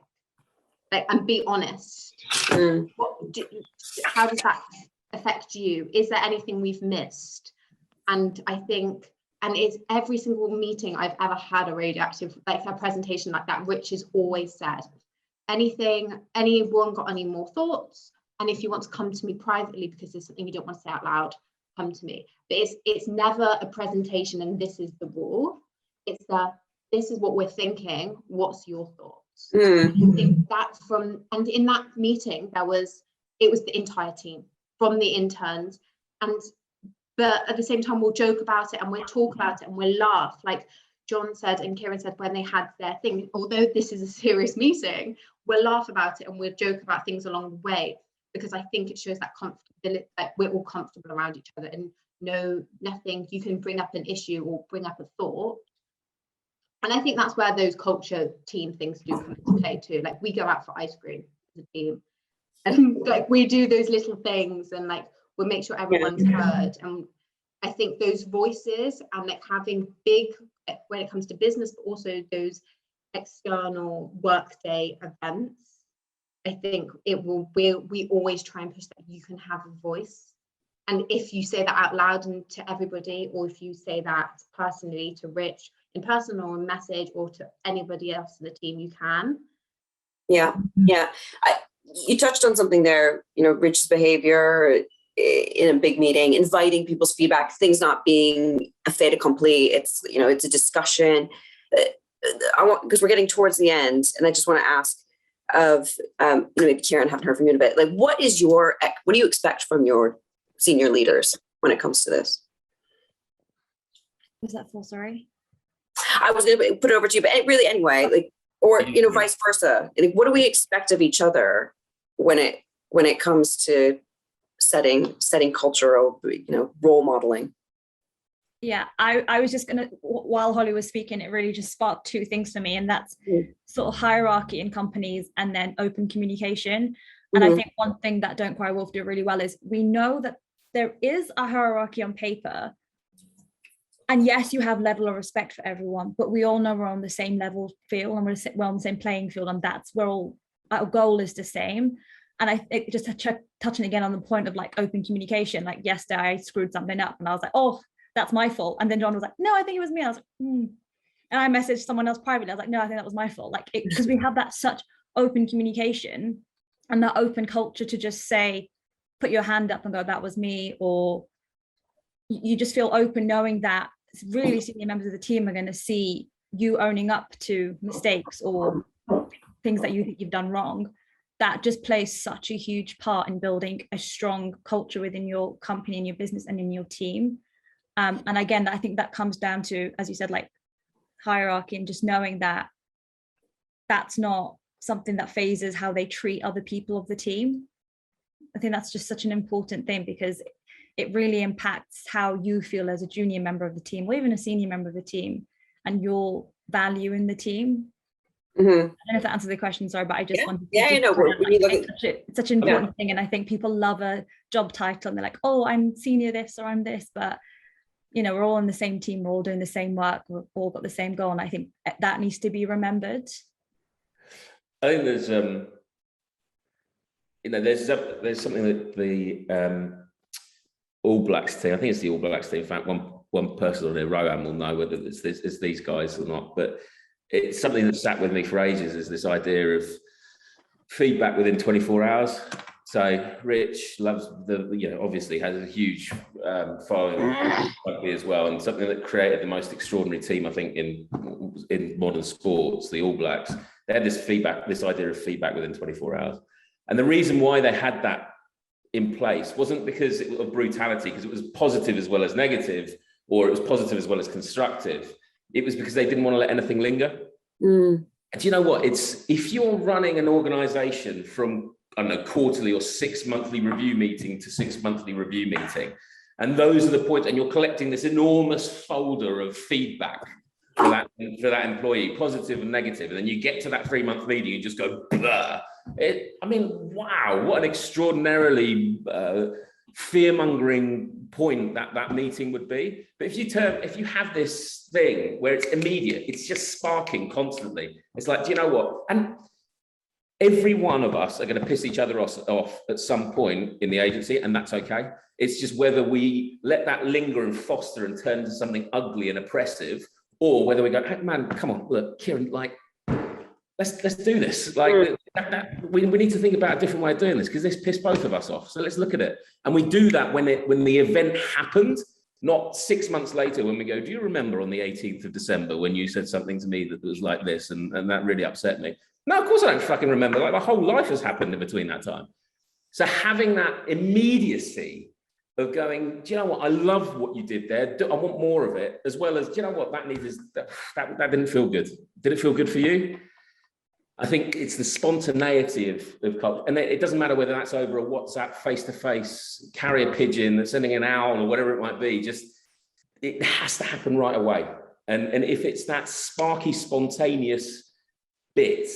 Like, and be honest. How does that affect you? Is there anything we've missed? And I think, and it's every single meeting I've ever had a radioactive, like a presentation like that, Rich has always said, anyone got any more thoughts? And if you want to come to me privately because there's something you don't want to say out loud, come to me. But it's never a presentation and this is the rule. It's this is what we're thinking. What's your thoughts? I think that and in that meeting, it was the entire team, from the interns, but at the same time, we'll joke about it and we'll talk about it and we'll laugh. Like John said and Kieran said, when they had their thing, although this is a serious meeting, we'll laugh about it and we'll joke about things along the way, because I think it shows that comfortability, that we're all comfortable around each other, and nothing, you can bring up an issue or bring up a thought. And I think that's where those culture team things do come into play too. Like, we go out for ice cream as a team, and like we do those little things, and like we'll make sure everyone's heard. And I think those voices and like having big, when it comes to business, but also those external workday events, I think we always try and push that you can have a voice. And if you say that out loud and to everybody, or if you say that personally to Rich in person or a message, or to anybody else in the team, you can. Yeah. You touched on something there, Rich's behavior in a big meeting, inviting people's feedback, things not being a fait accompli. It's, it's a discussion. Because we're getting towards the end, and I just want to ask of, maybe Kieran, haven't heard from you in a bit. Like, what do you expect from your senior leaders when it comes to this? Was that full? Sorry. I was going to put it over to you, but really anyway, like, or, vice versa. Like, what do we expect of each other when it comes to setting cultural, role modeling? Yeah, I was just gonna, while Holly was speaking, it really just sparked two things for me, and that's sort of hierarchy in companies and then open communication. And I think one thing that Don't Cry Wolf do really well is we know that there is a hierarchy on paper, and yes, you have level of respect for everyone, but we all know we're on the same level field, and we're on the same playing field, and our goal is the same. And just touching again on the point of like open communication, like yesterday I screwed something up and I was like, oh, that's my fault. And then John was like, no, I think it was me. I was like, And I messaged someone else privately. I was like, no, I think that was my fault. Like, because we have that such open communication and that open culture to just say, put your hand up and go, that was me. Or you just feel open knowing that really senior members of the team are going to see you owning up to mistakes or things that you think you've done wrong. That just plays such a huge part in building a strong culture within your company and your business and in your team. And again, I think that comes down to, as you said, like hierarchy, and just knowing that that's not something that phases how they treat other people of the team. I think that's just such an important thing, because it really impacts how you feel as a junior member of the team, or even a senior member of the team, and your value in the team. I don't know if that answers the question, sorry, but I just wanted to it's such an important thing. And I think people love a job title and they're like, oh, I'm senior this or I'm this, but we're all in the same team, we're all doing the same work, we've all got the same goal, and I think that needs to be remembered. I think there's there's something that the All Blacks team, I think it's the All Blacks team, in fact one person on their Rowan will know whether it's these guys or not, but it's something that sat with me for ages, is this idea of feedback within 24 hours. So Rich loves obviously has a huge following rugby as well, and something that created the most extraordinary team, I think, in modern sports, the All Blacks. They had this idea of feedback within 24 hours. And the reason why they had that in place wasn't because of brutality, because it was positive as well as negative, or it was positive as well as constructive. It was because they didn't want to let anything linger. And do you know what? If you're running an organization from, I don't know, quarterly or 6 monthly review meeting to 6 monthly review meeting, and those are the points, and you're collecting this enormous folder of feedback for that employee, positive and negative, and then you get to that 3-month meeting and just go, blah. Wow, what an extraordinarily fear-mongering point that meeting would be. But if you have this thing where it's immediate, it's just sparking constantly. It's like, do you know what? And every one of us are going to piss each other off at some point in the agency, and that's okay. It's just whether we let that linger and foster and turn into something ugly and oppressive, or whether we go, hey, man, come on, look, Kieran, like, let's do this. Like, we need to think about a different way of doing this, because this pissed both of us off. So let's look at it. And we do that when the event happened, not 6 months later when we go, do you remember on the 18th of December when you said something to me that was like this, and that really upset me? No, of course I don't fucking remember. Like, my whole life has happened in between that time. So having that immediacy of going, do you know what? I love what you did there. I want more of it, as well as, do you know what? That didn't feel good. Did it feel good for you? I think it's the spontaneity of culture. And it doesn't matter whether that's over a WhatsApp, face-to-face, carrier pigeon, sending an owl or whatever it might be. Just, it has to happen right away. And if it's that sparky, spontaneous bit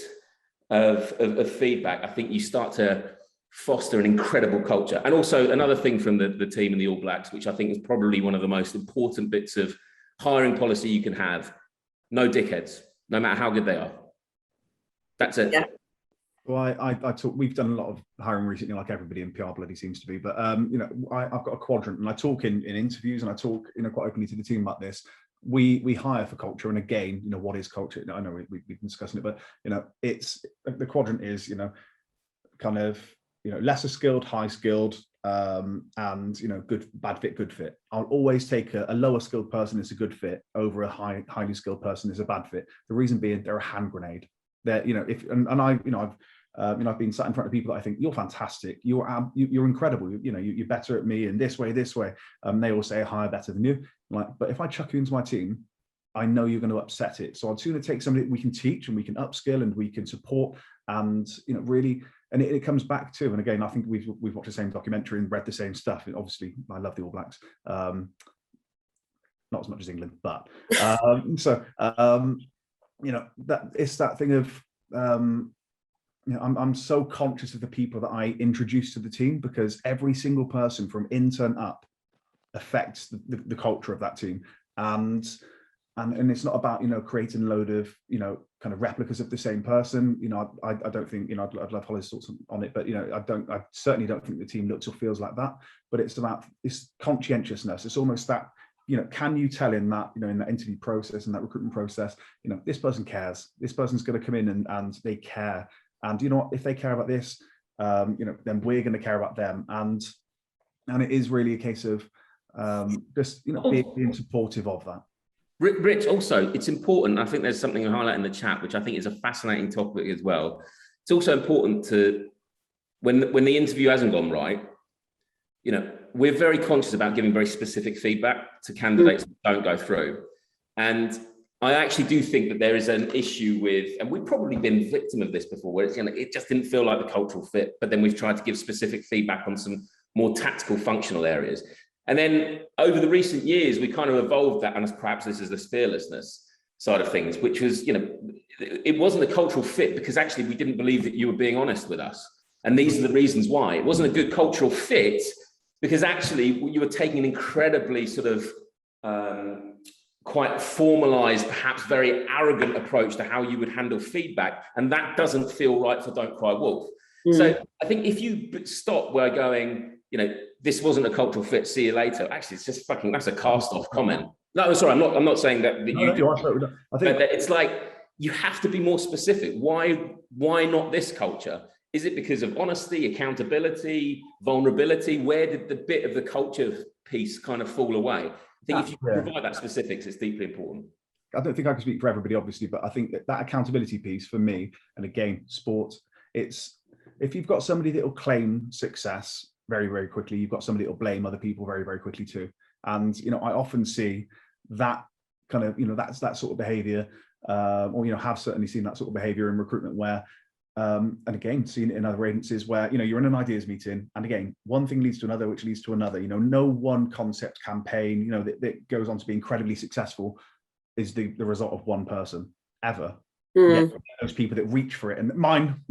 of feedback, I think you start to foster an incredible culture. And also another thing from the team and the All Blacks, which I think is probably one of the most important bits of hiring policy you can have: no dickheads, no matter how good they are. That's it. Yeah. Well, we've done a lot of hiring recently, like everybody in PR bloody seems to be, but I've got a quadrant, and I talk in interviews, and I talk quite openly to the team about this. We hire for culture, and again, what is culture? I know we've been discussing it, but it's the quadrant is kind of lesser skilled, high skilled, and good, bad fit, good fit. I'll always take a lower skilled person as a good fit over a highly skilled person as a bad fit. The reason being, they're a hand grenade. That I've been sat in front of people that I think, you're fantastic, you're incredible, you're better at me in this way. They all say, hire better than you. But if I chuck you into my team, I know you're going to upset it. So I'd sooner take somebody that we can teach and we can upskill and we can support, and really. And it comes back to, and again, I think we've watched the same documentary and read the same stuff. And obviously, I love the All Blacks, not as much as England, but that it's that thing of I'm so conscious of the people that I introduce to the team, because every single person from intern up affects the culture of that team, and it's not about creating a load of kind of replicas of the same person. I don't think I'd love Holly's thoughts on it, but I certainly don't think the team looks or feels like that. But it's about this conscientiousness. It's almost that can you tell in that in that interview process and that recruitment process, this person cares. This person's going to come in and they care. And if they care about this, then we're going to care about them. And it is really a case of just being supportive of that. Rich, also, it's important. I think there's something you highlight in the chat, which I think is a fascinating topic as well. It's also important to, when the interview hasn't gone right, we're very conscious about giving very specific feedback to candidates that don't go through. And I actually do think that there is an issue with, and we've probably been victim of this before, where it's, it just didn't feel like the cultural fit, but then we've tried to give specific feedback on some more tactical, functional areas. And then over the recent years, we kind of evolved that, and perhaps this is the fearlessness side of things, which was, it wasn't a cultural fit because actually we didn't believe that you were being honest with us. And these are the reasons why. It wasn't a good cultural fit because actually you were taking an incredibly sort of quite formalized, perhaps very arrogant approach to how you would handle feedback. And that doesn't feel right for Don't Cry Wolf. So I think if you stop where going, this wasn't a cultural fit, see you later. Actually, it's just that's a cast off comment. No, sorry, I'm not saying that I think it's like, you have to be more specific. Why not this culture? Is it because of honesty, accountability, vulnerability? Where did the bit of the culture piece kind of fall away? I think if you provide that specifics, it's deeply important. I don't think I can speak for everybody, obviously, but I think that accountability piece for me, and again, sport, it's if you've got somebody that will claim success very, very quickly, you've got somebody that will blame other people very, very quickly too. And, I often see that kind of, that's that sort of behavior, or, have certainly seen that sort of behavior in recruitment where, and again, seen it in other agencies where, you're in an ideas meeting, and again, one thing leads to another, which leads to another. No one concept campaign, that goes on to be incredibly successful is the result of one person ever. Yet, those people that reach for it, and mine,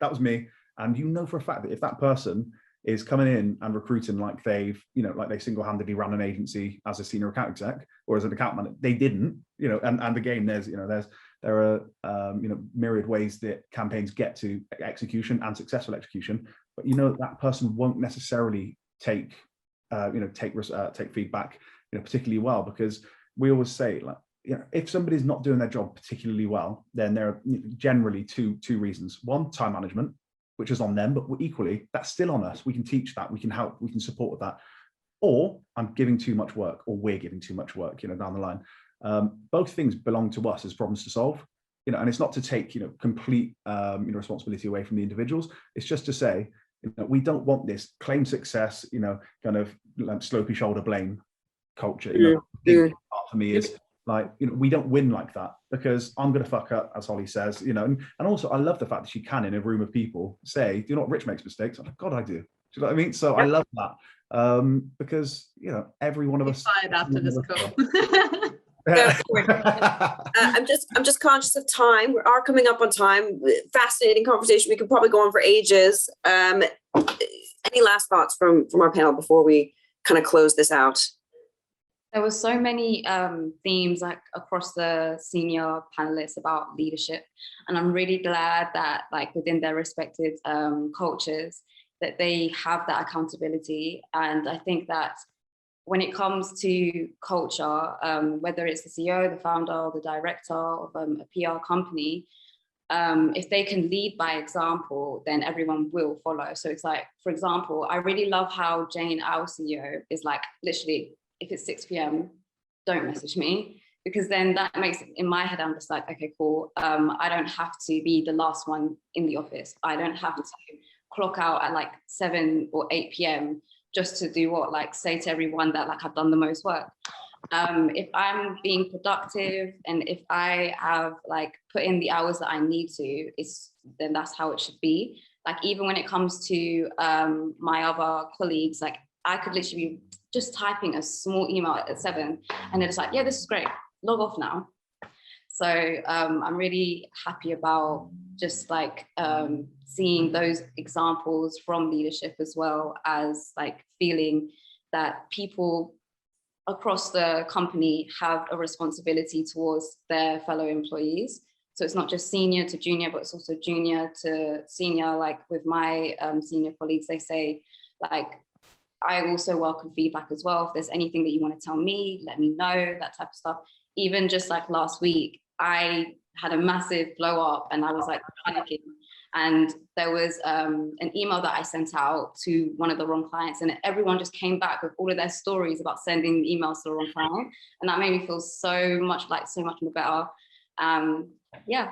that was me. And for a fact that if that person is coming in and recruiting like they've, like they single-handedly ran an agency as a senior account exec or as an account manager, they didn't, and again, there are myriad ways that campaigns get to execution and successful execution, but that person won't necessarily take feedback, particularly well, because we always say, like, if somebody's not doing their job particularly well, then there are generally two reasons. One, time management, which is on them, but equally, that's still on us. We can teach that, we can help, we can support with that. Or I'm giving too much work, or we're giving too much work, down the line. Both things belong to us as problems to solve, and it's not to take, complete, responsibility away from the individuals. It's just to say, we don't want this claim success, kind of slopey shoulder blame culture. Part for me is like, we don't win like that, because I'm going to fuck up, as Holly says, and also I love the fact that she can, in a room of people, say, do you know what, Rich makes mistakes? I'm like, God, I do. Do you know what I mean? So I love that, because, every one of us. Fired after this call. I'm just conscious of time. We are coming up on time. Fascinating conversation. We could probably go on for ages. Any last thoughts from our panel before we kind of close this out? There were so many themes like across the senior panelists about leadership, and I'm really glad that like within their respective cultures that they have that accountability. And I think that when it comes to culture, whether it's the CEO, the founder, or the director of a PR company, if they can lead by example, then everyone will follow. So it's like, for example, I really love how Jane, our CEO, is like, literally, if it's 6 p.m, don't message me, because then that makes it, in my head, I'm just like, okay, cool. I don't have to be the last one in the office. I don't have to clock out at like 7 or 8 p.m. just to do what, like say to everyone that like I've done the most work. If I'm being productive and if I have like put in the hours that I need to, then that's how it should be. Like even when it comes to my other colleagues, like I could literally be just typing a small email at 7 and they're just like, yeah, this is great, log off now. So I'm really happy about just like seeing those examples from leadership, as well as like feeling that people across the company have a responsibility towards their fellow employees. So it's not just senior to junior, but it's also junior to senior. Like with my senior colleagues, they say like, I also welcome feedback as well. If there's anything that you want to tell me, let me know, that type of stuff. Even just like last week, I had a massive blow up and I was like panicking. And there was an email that I sent out to one of the wrong clients, and everyone just came back with all of their stories about sending emails to the wrong client. And that made me feel so much more better. Yeah.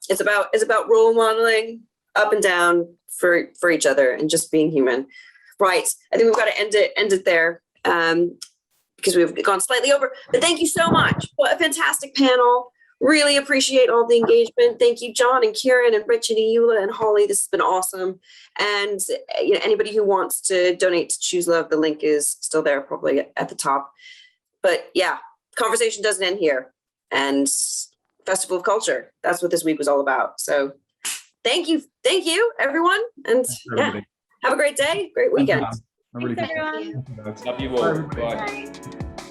It's about role modeling up and down for each other and just being human. Right. I think we've got to end it there because we've gone slightly over. But thank you so much. What a fantastic panel. Really appreciate all the engagement. Thank you, John and Kieran and Rich and Eula and Holly. This has been awesome. And anybody who wants to donate to Choose Love, the link is still there, probably at the top. But yeah, conversation doesn't end here. And Festival of Culture, that's what this week was all about. So thank you, everyone. And yeah, have a great day, great weekend. I really Thanks, everyone. appreciate it. Love you all. Bye. Bye.